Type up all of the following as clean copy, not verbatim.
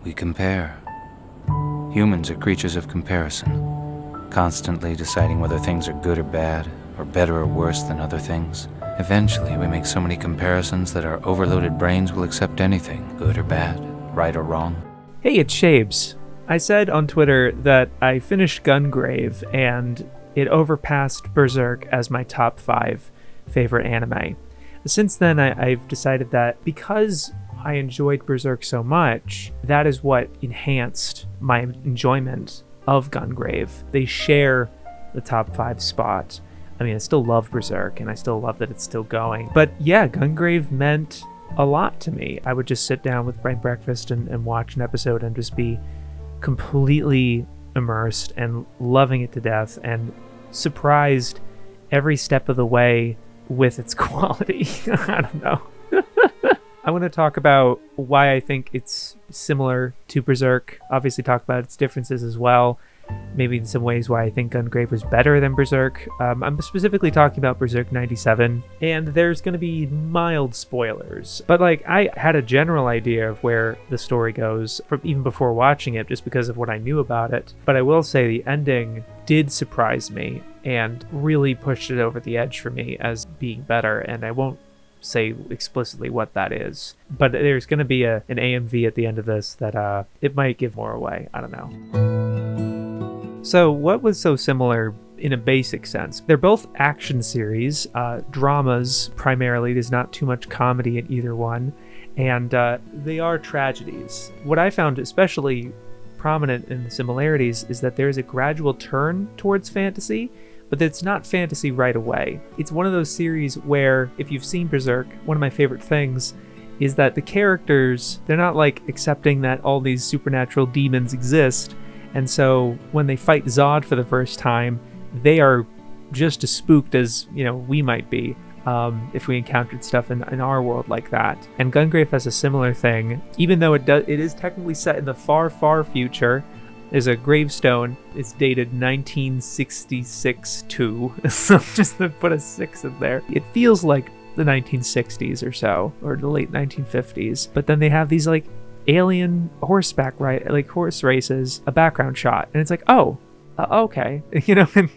We compare. Humans are creatures of comparison, constantly deciding whether things are good or bad, or better or worse than other things. Eventually, we make so many comparisons that our overloaded brains will accept anything, good or bad, right or wrong. Hey, it's Shabes. I said on Twitter that I finished Gungrave and it overpassed Berserk as my top 5 favorite anime. Since then, I've decided that because I enjoyed Berserk so much, that is what enhanced my enjoyment of Gungrave. They share the top 5 spot. I mean, I still love Berserk, and I still love that it's still going. But yeah, Gungrave meant a lot to me. I would just sit down with my breakfast and watch an episode and just be completely immersed and loving it to death and surprised every step of the way with its quality. I don't know. I want to talk about why I think it's similar to Berserk. Obviously talk about its differences as well. Maybe in some ways why I think Gungrave was better than Berserk. I'm specifically talking about Berserk 97, and there's going to be mild spoilers. But I had a general idea of where the story goes from even before watching it, just because of what I knew about it. But I will say the ending did surprise me and really pushed it over the edge for me as being better, and I won't say explicitly what that is. But there's going to be an AMV at the end of this that it might give more away. I don't know. So what was so similar in a basic sense? They're both action series, dramas primarily. There's not too much comedy in either one, and they are tragedies. What I found especially prominent in the similarities is that there's a gradual turn towards fantasy, but it's not fantasy right away. It's one of those series where, if you've seen Berserk, one of my favorite things is that the characters, they're not accepting that all these supernatural demons exist. And so when they fight Zod for the first time, they are just as spooked as, we might be if we encountered stuff in our world like that. And Gungrave has a similar thing, even though it is technically set in the far, far future. There's a gravestone. It's dated 1966 too, so just to put a 6 in there. It feels like the 1960s or so, or the late 1950s. But then they have these alien horseback horse races, a background shot, and it's okay,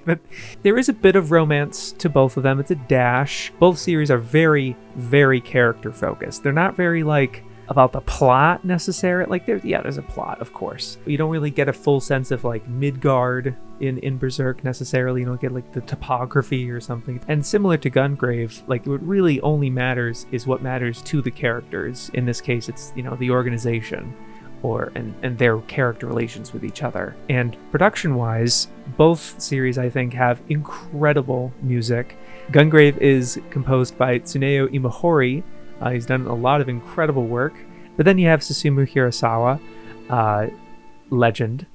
but there is a bit of romance to both of them. It's a dash. Both series are very, very character focused. They're not very about the plot necessarily. There's a plot, of course, but you don't really get a full sense of Midgard in Berserk necessarily. You don't get the topography or something. And similar to Gungrave, what really only matters is what matters to the characters. In this case, it's the organization and their character relations with each other. And production-wise, both series I think have incredible music. Gungrave is composed by Tsuneo Imahori. He's done a lot of incredible work. But then you have Susumu Hirasawa, legend,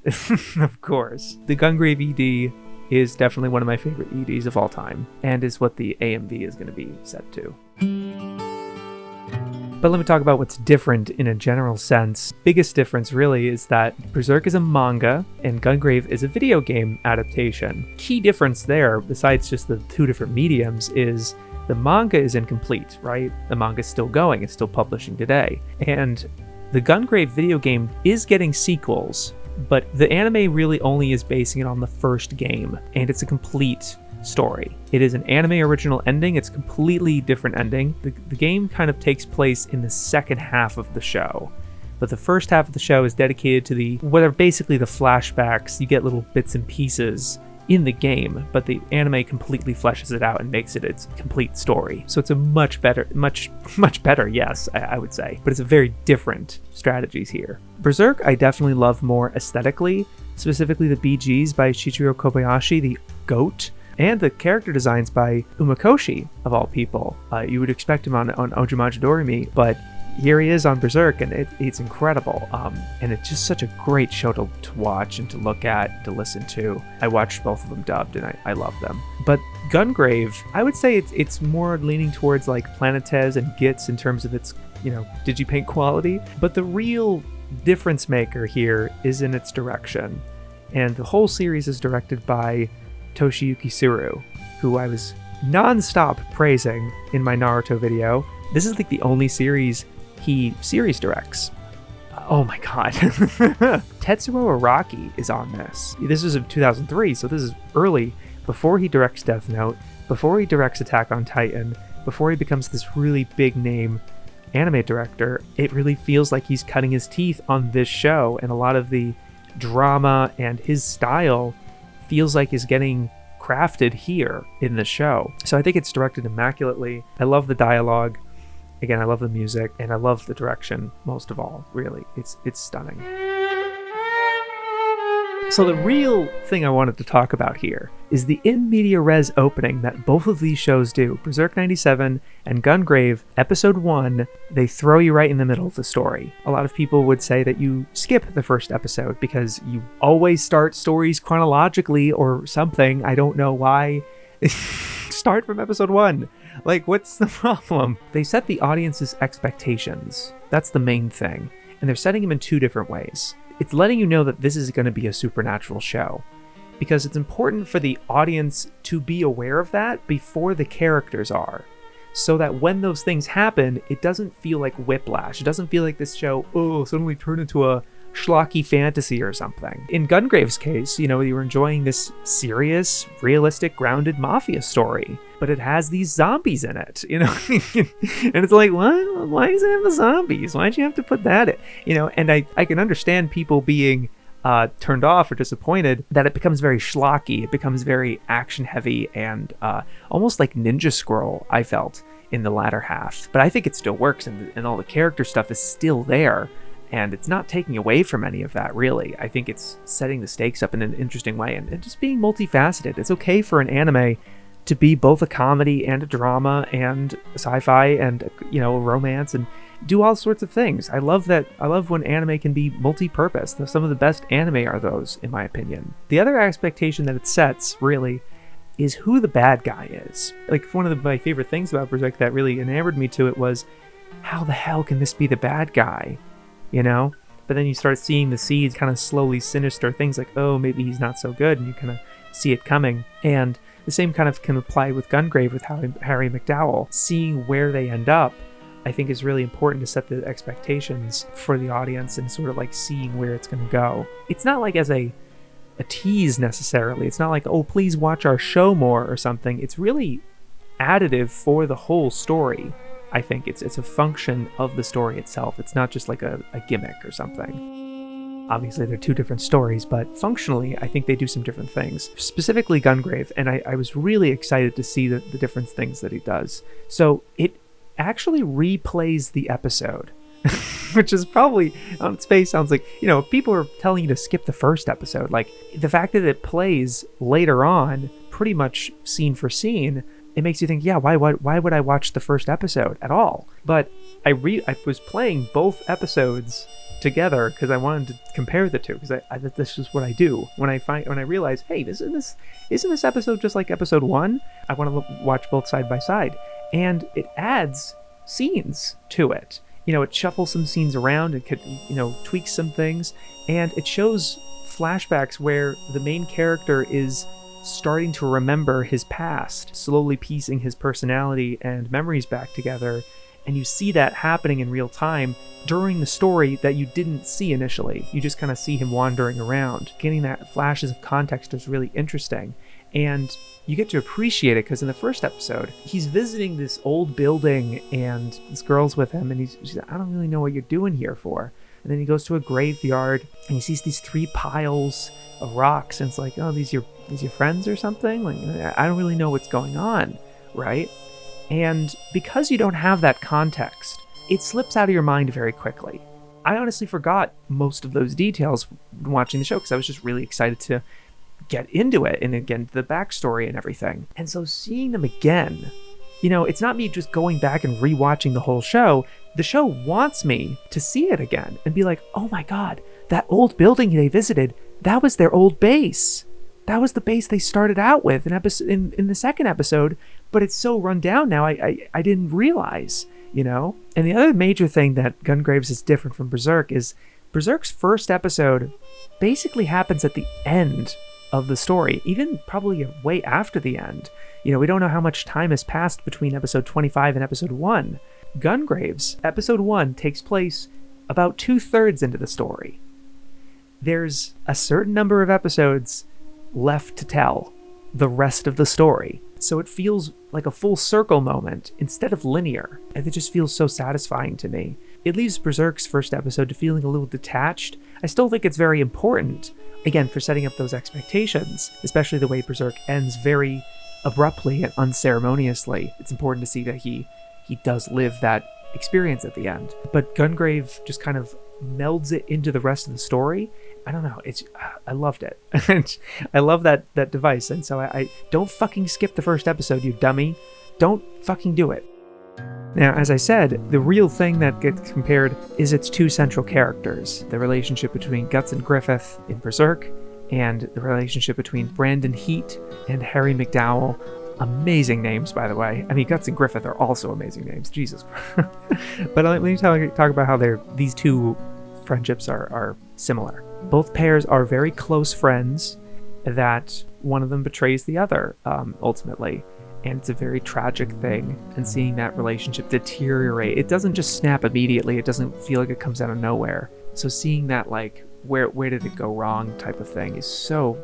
of course. The Gungrave ED is definitely one of my favorite EDs of all time, and is what the AMV is going to be set to. But let me talk about what's different in a general sense. Biggest difference really is that Berserk is a manga and Gungrave is a video game adaptation. Key difference there, besides just the two different mediums, is the manga is incomplete, right? The manga is still going, it's still publishing today. And the Gungrave video game is getting sequels, but the anime really only is basing it on the first game, and it's a complete story. It is an anime original ending. It's a completely different ending. The game kind of takes place in the second half of the show, but the first half of the show is dedicated to what are basically the flashbacks. You get little bits and pieces in the game, but the anime completely fleshes it out and makes it its complete story. So it's a much better, yes, I would say, but it's a very different strategies here. Berserk I definitely love more aesthetically, specifically the BGs by Shichiro Kobayashi, the GOAT, and the character designs by Umakoshi, of all people. You would expect him on Ojumaji Doremi, but here he is on Berserk, and it's incredible. And it's just such a great show to watch and to look at, to listen to. I watched both of them dubbed, and I love them. But Gungrave, I would say it's more leaning towards Planetes and Gits in terms of its, digipaint quality. But the real difference maker here is in its direction. And the whole series is directed by Toshiyuki Suru, who I was non-stop praising in my Naruto video. This is the only series he series directs. Oh my god. Tetsuo Araki is on this. This was in 2003, so this is early, before he directs Death Note, before he directs Attack on Titan, before he becomes this really big name anime director. It really feels like he's cutting his teeth on this show, and a lot of the drama and his style feels like is getting crafted here in the show. So I think it's directed immaculately. I love the dialogue. Again, I love the music, and I love the direction most of all, really. It's stunning. So the real thing I wanted to talk about here is the in media res opening that both of these shows do. Berserk 97 and Gungrave Episode 1, they throw you right in the middle of the story. A lot of people would say that you skip the first episode because you always start stories chronologically or something. I don't know why. Start from episode 1. Like, what's the problem? They set the audience's expectations. That's the main thing. And they're setting them in two different ways. It's letting you know that this is going to be a supernatural show, because it's important for the audience to be aware of that before the characters are, so that when those things happen, it doesn't feel like whiplash. It doesn't feel like this show, suddenly turned into a schlocky fantasy or something. In Gungrave's case, you were enjoying this serious, realistic, grounded mafia story, but it has these zombies in it, and it's like, what? Why does it have the zombies? Why'd you have to put that in? And I can understand people being turned off or disappointed that it becomes very schlocky. It becomes very action heavy and almost like Ninja Scroll, I felt, in the latter half. But I think it still works, and all the character stuff is still there. And it's not taking away from any of that, really. I think it's setting the stakes up in an interesting way and just being multifaceted. It's okay for an anime to be both a comedy and a drama and a sci-fi and, a romance and do all sorts of things. I love when anime can be multi-purpose. Some of the best anime are those, in my opinion. The other expectation that it sets, really, is who the bad guy is. Like, one of my favorite things about Berserk that really enamored me to it was, how the hell can this be the bad guy? But then you start seeing the seeds kind of slowly sinister things like, oh, maybe he's not so good, and you kind of see it coming. And the same kind of can apply with Gungrave with Harry McDowell. Seeing where they end up, I think, is really important to set the expectations for the audience and sort of like seeing where it's going to go. It's not like as a tease necessarily. It's not like, oh, please watch our show more or something. It's really additive for the whole story. I think it's a function of the story itself. It's not just like a gimmick or something. Obviously, they're two different stories, but functionally, I think they do some different things. Specifically Gungrave, and I was really excited to see the different things that he does. So it actually replays the episode, which is probably, on its face, sounds like, people are telling you to skip the first episode. Like, the fact that it plays later on, pretty much scene for scene, it makes you think, yeah, why would I watch the first episode at all? But I was playing both episodes together because I wanted to compare the two, because this is what I do when I realize, hey, isn't this episode just like episode 1? I want to watch both side by side, and it adds scenes to it. It shuffles some scenes around, it could, tweaks some things, and it shows flashbacks where the main character is starting to remember his past, slowly piecing his personality and memories back together, and you see that happening in real time during the story that you didn't see initially. You just kind of see him wandering around. Getting that flashes of context is really interesting, and you get to appreciate it because in the first episode, he's visiting this old building and this girl's with him, and she's like, I don't really know what you're doing here for. And then he goes to a graveyard and he sees these 3 piles of rocks, and it's like, oh, these your friends or something? Like, I don't really know what's going on, right? And because you don't have that context, it slips out of your mind very quickly. I honestly forgot most of those details watching the show because I was just really excited to get into it and again the backstory and everything. And so seeing them again, it's not me just going back and rewatching the whole show. The show wants me to see it again and be like, oh my god, that old building they visited, that was their old base. That was the base they started out with in the second episode, but it's so run down now, I didn't realize, And the other major thing that Gungraves is different from Berserk is Berserk's first episode basically happens at the end of the story, even probably way after the end. We don't know how much time has passed between episode 25 and episode 1. Gungraves, episode 1 takes place about 2/3 into the story. There's a certain number of episodes left to tell the rest of the story. So it feels like a full circle moment instead of linear. And it just feels so satisfying to me. It leaves Berserk's first episode to feeling a little detached. I still think it's very important, again, for setting up those expectations, especially the way Berserk ends very abruptly and unceremoniously. It's important to see that he does live that experience at the end. But Gungrave just kind of melds it into the rest of the story. I don't know. I loved it. I love that device. And so I don't fucking skip the first episode, you dummy. Don't fucking do it. Now, as I said, the real thing that gets compared is its two central characters, the relationship between Guts and Griffith in Berserk, and the relationship between Brandon Heat and Harry McDowell. Amazing names, by the way. I mean, Guts and Griffith are also amazing names. Jesus. But let me talk about how these two friendships are similar. Both pairs are very close friends that one of them betrays the other, ultimately. And it's a very tragic thing. And seeing that relationship deteriorate, it doesn't just snap immediately. It doesn't feel like it comes out of nowhere. So seeing that, like, where did it go wrong type of thing is so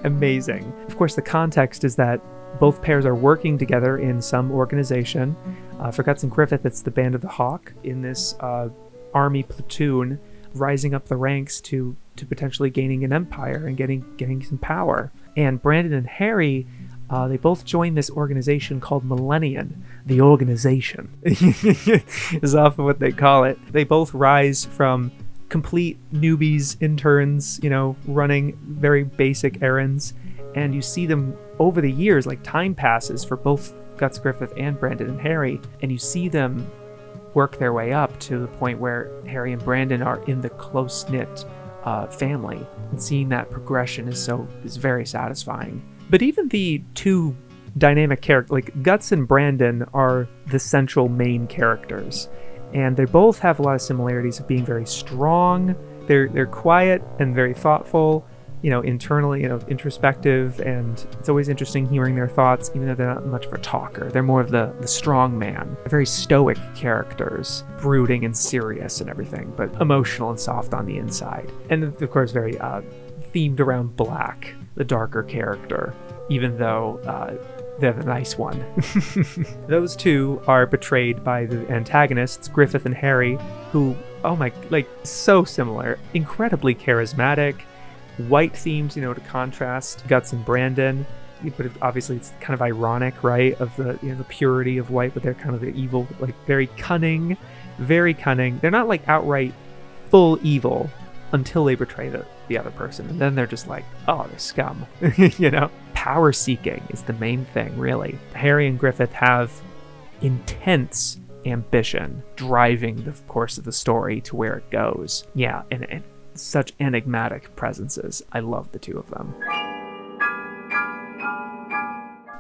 amazing. Of course, the context is that both pairs are working together in some organization. For Guts and Griffith, it's the Band of the Hawk in this army platoon, rising up the ranks to potentially gaining an empire and getting some power. And Brandon and Harry, they both joined this organization called Millennium. The organization is often what they call it. They both rise from complete newbies, interns, running very basic errands. And you see them over the years, like time passes for both Guts Griffith and Brandon and Harry, and you see them work their way up to the point where Harry and Brandon are in the close-knit family. And seeing that progression is very satisfying. But even the two dynamic characters, like Guts and Brandon, are the central main characters. And they both have a lot of similarities of being very strong. They're quiet and very thoughtful, internally, introspective, and it's always interesting hearing their thoughts, even though they're not much of a talker. They're more of the strong man. Very stoic characters, brooding and serious and everything, but emotional and soft on the inside. And of course, very themed around Black, the darker character, even though they're the nice one. Those two are betrayed by the antagonists, Griffith and Harry, who, so similar, incredibly charismatic, white themes, to contrast Guts and Brandon. But obviously it's kind of ironic, right, of the the purity of white, but they're kind of the evil, like very cunning. They're not like outright full evil until they betray the other person, and then they're just like, oh, they're scum. Power seeking is the main thing, really. Harry and Griffith have intense ambition driving the course of the story to where it goes. Yeah, and such enigmatic presences. I love the two of them.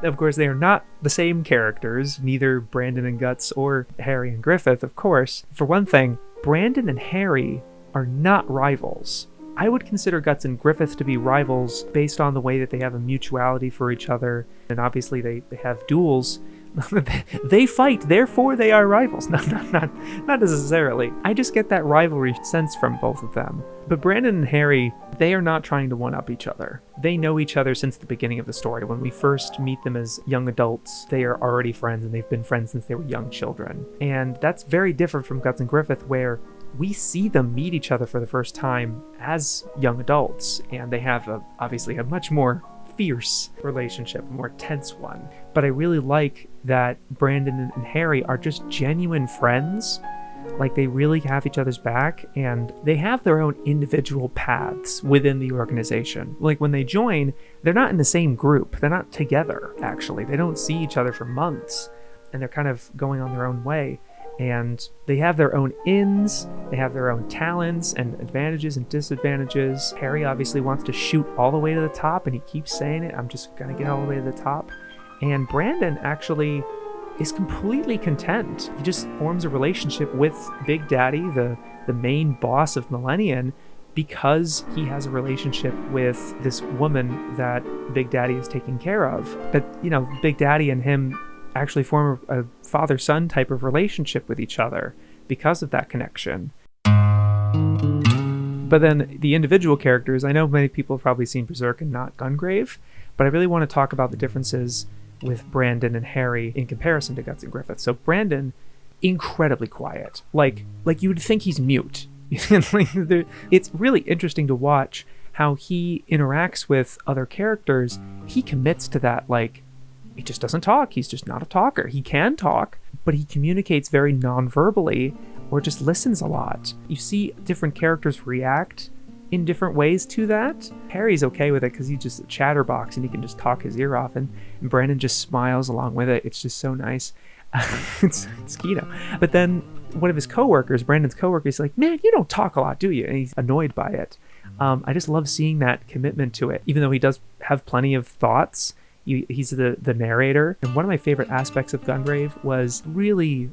Of course, they are not the same characters, neither Brandon and Guts or Harry and Griffith, of course. For one thing, Brandon and Harry are not rivals. I would consider Guts and Griffith to be rivals based on the way that they have a mutuality for each other, and obviously they have duels. They fight, therefore they are rivals. Not necessarily. I just get that rivalry sense from both of them. But Brandon and Harry, they are not trying to one-up each other. They know each other since the beginning of the story. When we first meet them as young adults, they are already friends, and they've been friends since they were young children. And that's very different from Guts and Griffith, where we see them meet each other for the first time as young adults, and they have obviously a much more fierce relationship, a more tense one. But I really like that Brandon and Harry are just genuine friends. Like, they really have each other's back, and they have their own individual paths within the organization. Like, when they join, they're not in the same group. They're not together, actually. They don't see each other for months, and they're kind of going on their own way. And they have their own ins, they have their own talents and advantages and disadvantages. Harry obviously wants to shoot all the way to the top, and he keeps saying it, I'm just gonna get all the way to the top. And Brandon actually is completely content. He just forms a relationship with Big Daddy, the main boss of Millennium, because he has a relationship with this woman that Big Daddy is taking care of. But, Big Daddy and him actually form a father-son type of relationship with each other, because of that connection. But then the individual characters, I know many people have probably seen Berserk and not Gungrave, but I really want to talk about the differences with Brandon and Harry in comparison to Guts and Griffith. So Brandon, incredibly quiet. Like you would think he's mute. It's really interesting to watch how he interacts with other characters. He commits to that, like, he just doesn't talk. He's just not a talker. He can talk, but he communicates very non-verbally or just listens a lot. You see different characters react in different ways to that. Harry's okay with it because he's just a chatterbox and he can just talk his ear off, and Brandon just smiles along with it. It's just so nice. It's Keto. But then one of his coworkers, Brandon's coworker, is like, "Man, you don't talk a lot, do you?" And he's annoyed by it. I just love seeing that commitment to it, even though he does have plenty of thoughts. He's the narrator. And one of my favorite aspects of Gungrave was really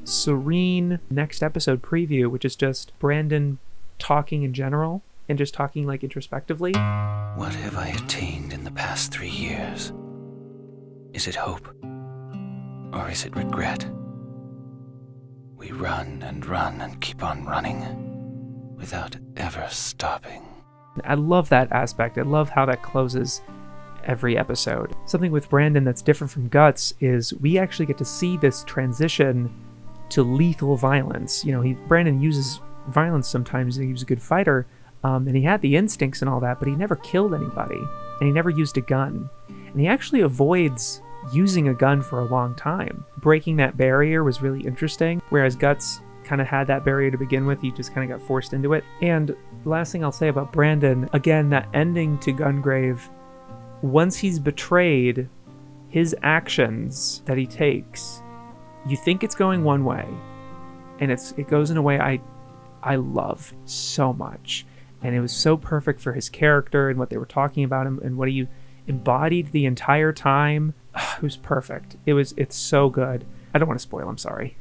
serene next episode preview, which is just Brandon talking in general and just talking like introspectively. What have I attained in the past 3 years? Is it hope? Or is it regret? We run and keep on running without ever stopping. I love that aspect. I love how that closes every episode. Something with Brandon that's different from Guts is we actually get to see this transition to lethal violence. You know, Brandon uses violence sometimes, and he was a good fighter, and he had the instincts and all that, but he never killed anybody, and he never used a gun. And he actually avoids using a gun for a long time. Breaking that barrier was really interesting, whereas Guts kind of had that barrier to begin with. He just kind of got forced into it. And the last thing I'll say about Brandon, again, that ending to Gungrave, once he's betrayed, his actions that he takes, you think it's going one way, and it goes in a way I love so much. And it was so perfect for his character and what they were talking about him and what he embodied the entire time. It was perfect. It's so good. I don't want to spoil, I'm sorry.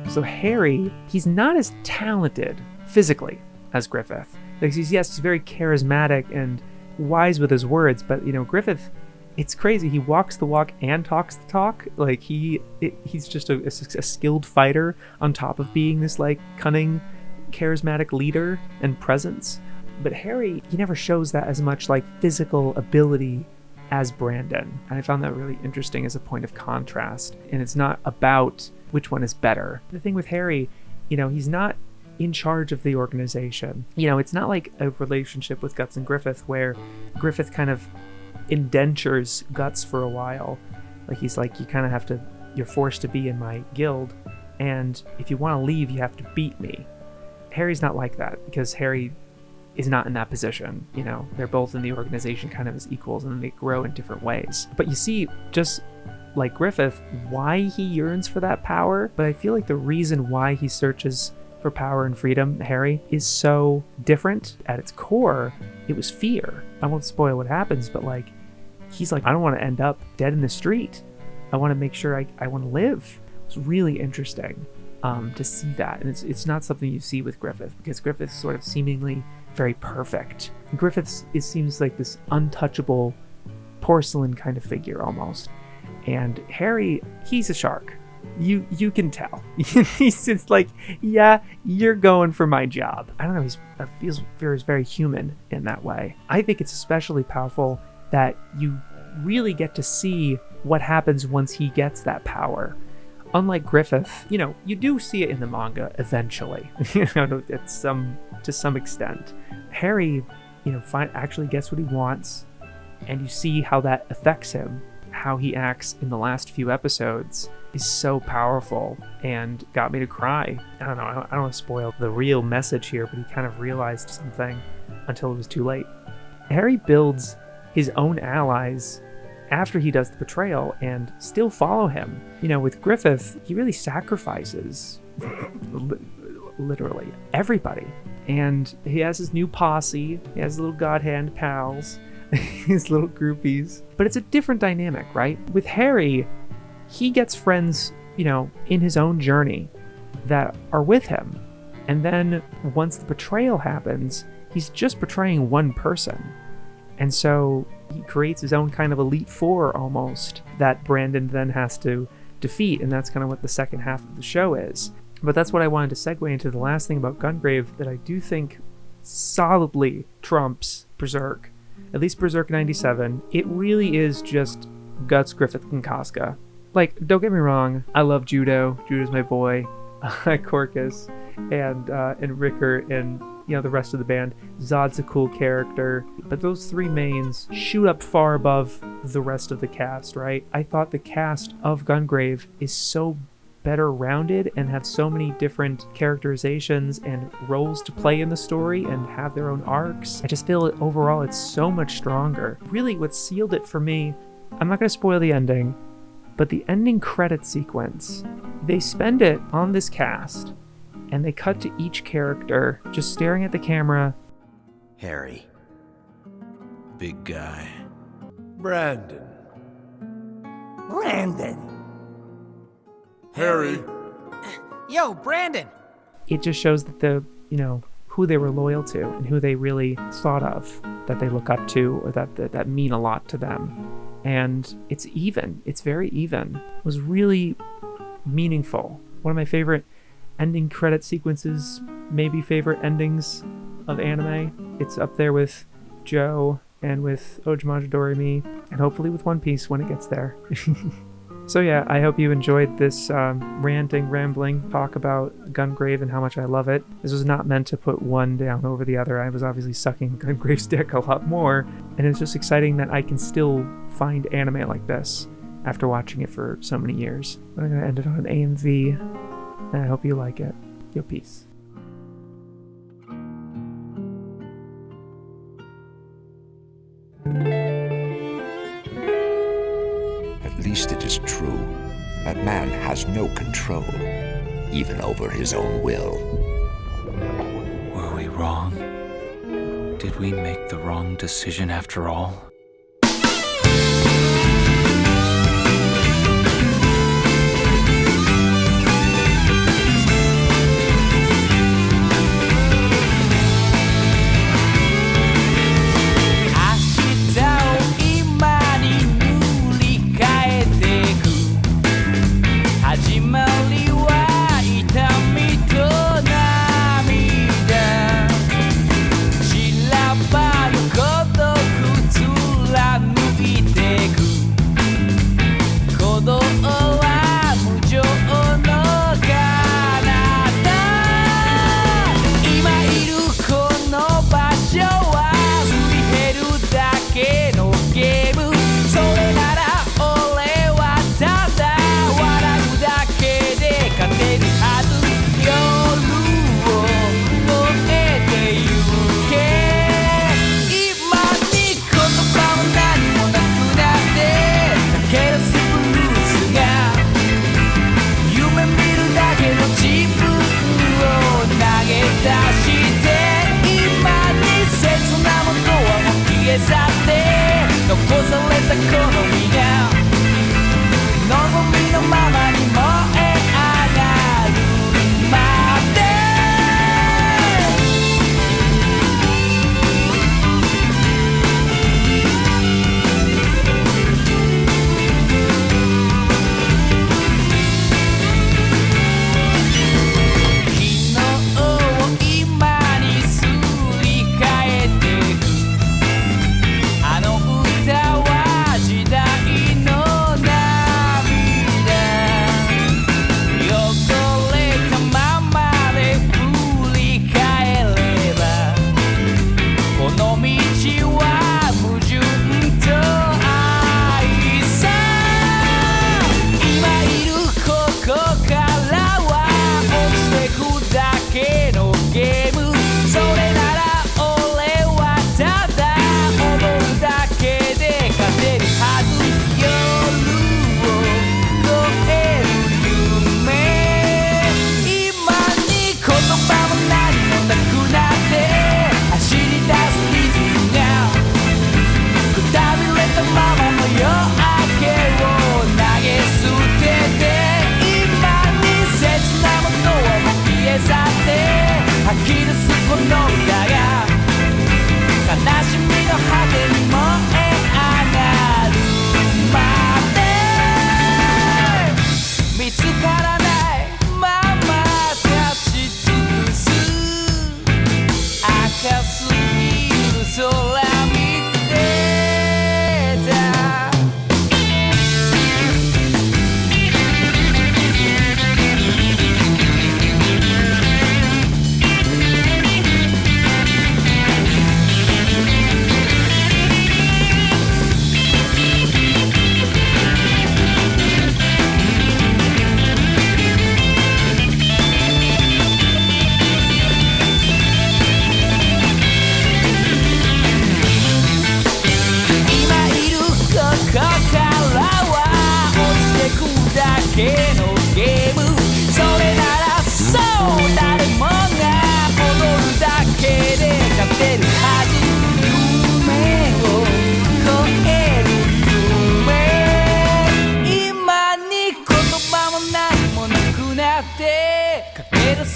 So Harry, he's not as talented physically as Griffith. Like he's very charismatic and wise with his words, but you know, Griffith, it's crazy. He walks the walk and talks the talk. Like he's just a skilled fighter on top of being this like cunning, charismatic leader and presence. But Harry, he never shows that as much like physical ability as Brandon. And I found that really interesting as a point of contrast. And it's not about which one is better. The thing with Harry, you know, he's not in charge of the organization. You know, it's not like a relationship with Guts and Griffith where Griffith kind of indentures Guts for a while. Like he's like, you're forced to be in my guild, and if you want to leave, you have to beat me. Harry's not like that, because Harry is not in that position. You know, they're both in the organization kind of as equals, and they grow in different ways. But you see, just like Griffith, why he yearns for that power, but I feel like the reason why he searches for power and freedom, Harry, is so different. At its core, it was fear. I won't spoil what happens, but like, he's like, I don't want to end up dead in the street. I want to make sure I want to live. It's really interesting to see that. And it's not something you see with Griffith, because Griffith's sort of seemingly very perfect. Griffith seems like this untouchable porcelain kind of figure almost. And Harry, he's a shark. You can tell. He's just like, yeah, you're going for my job. I don't know, he feels very human in that way. I think it's especially powerful that you really get to see what happens once he gets that power. Unlike Griffith, you know, you do see it in the manga eventually, you know, to some extent. Harry, you know, actually gets what he wants, and you see how that affects him. How he acts in the last few episodes is so powerful and got me to cry. I don't know, I don't want to spoil the real message here, but he kind of realized something until it was too late. Harry builds his own allies after he does the betrayal and still follow him. You know, with Griffith, he really sacrifices literally everybody. And he has his new posse, he has little God Hand pals, his little groupies. But it's a different dynamic, right? With Harry, he gets friends, you know, in his own journey that are with him. And then once the betrayal happens, he's just betraying one person. And so he creates his own kind of Elite Four almost that Brandon then has to defeat, and that's kind of what the second half of the show is. But that's what I wanted to segue into the last thing about Gungrave that I do think solidly trumps Berserk, at least Berserk 97. It really is just Guts, Griffith, and Casca. Like, don't get me wrong, I love Judo. Judo's my boy. Corcus and Ricker and the rest of the band. Zod's a cool character, but those three mains shoot up far above the rest of the cast, right? I thought the cast of Gungrave is so better rounded and have so many different characterizations and roles to play in the story and have their own arcs. I just feel that overall it's so much stronger. Really, what sealed it for me, I'm not going to spoil the ending, but the ending credit sequence, they spend it on this cast and they cut to each character just staring at the camera. Harry. Big guy. Brandon. Harry. Yo, Brandon! It just shows that who they were loyal to and who they really thought of, that they look up to, or that mean a lot to them. And it's even. It's very even. It was really meaningful. One of my favorite ending credit sequences, maybe favorite endings of anime. It's up there with Joe and with Ojimage Doremi, and hopefully with One Piece when it gets there. So yeah, I hope you enjoyed this rambling talk about Gungrave and how much I love it. This was not meant to put one down over the other. I was obviously sucking Gungrave's dick a lot more, and it's just exciting that I can still find anime like this after watching it for so many years. I'm going to end it on an AMV, and I hope you like it. Yo, peace. At least it is true that man has no control, even over his own will. Were we wrong? Did we make the wrong decision after all? Too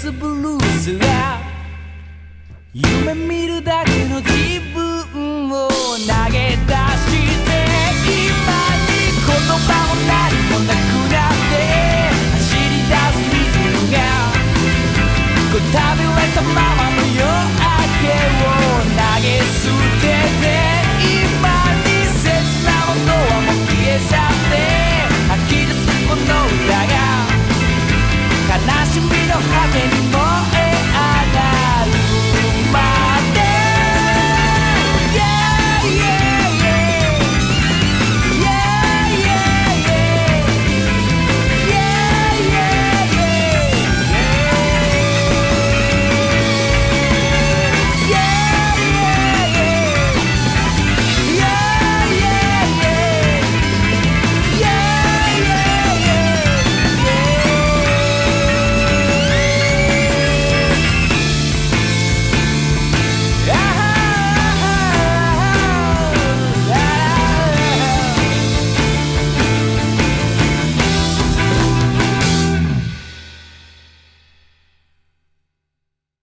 スブルースが夢見るだけの自分を投げ出して今に言葉も何もなくなって走り出すリズムがこう食べれたままの夜明けを投げ捨てて今に切なものはもう消え去って吐き出すこの歌が悲しみの果てに